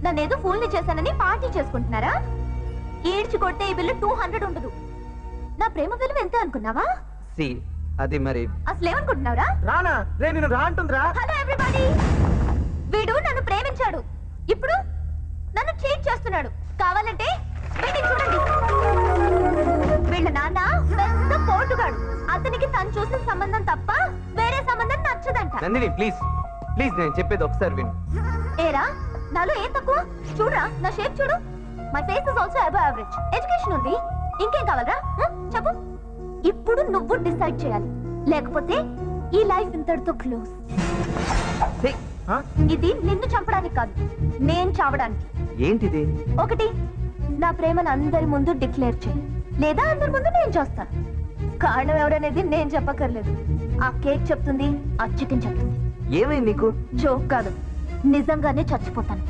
నన్నేదో ఫూల్ని చేశానని పార్టీ చేసుకుంటున్నారా? ఏడ్చి కొట్టే ఈ బిల్లు 200 ఉండదు. నా ప్రేమ విలువ ఎంత అనుకున్నావా? అది మరి అసలు ఏమనుకుంటున్నావురా? రానా రే నిన్ను రా అంటుందిరా. హలో ఎవ్రీబడి, వీడు నన్ను ప్రేమించాడు, ఇప్పుడు నన్ను చీట్ చేస్తున్నాడు. కావాలంటే మీటింగ్ చూడండి. వీళ్ళ నాన్న పెద్ద పోటుగాడు. అతనికి తను చూసిన సంబంధం తప్ప వేరే సంబంధం నచ్చదంట. నందిని ప్లీజ్ ప్లీజ్ నేను చెప్పేది ఒకసారి విను. ఏరా నాలో ఏం తక్కువ? చూడరా నా షేప్ చూడు. My face is also above average. Education ఉంది, ఇంకేం కావాలరా? చెప్పు. ఇప్పుడు నువ్వు డిసైడ్ చేయాలి, లేకపోతే ఈ లైఫ్ ఇంతటితో క్లోజ్. ఇది నిన్ను చంపడానికి కాదు, నేను చావడానికి. ఏంటిది? ఒకటి, నా ప్రేమను అందరి ముందు డిక్లేర్ చేయి, లేదా అందరి ముందు నేను చేస్తాను. కారణం ఎవరనేది నేను చెప్పక్కర్లేదు, ఆ కేక్ చెప్తుంది, ఆ చికెన్ చెప్తుంది. ఏమైంది నీకు? జోక్ కాదు, నిజంగానే చచ్చిపోతాను.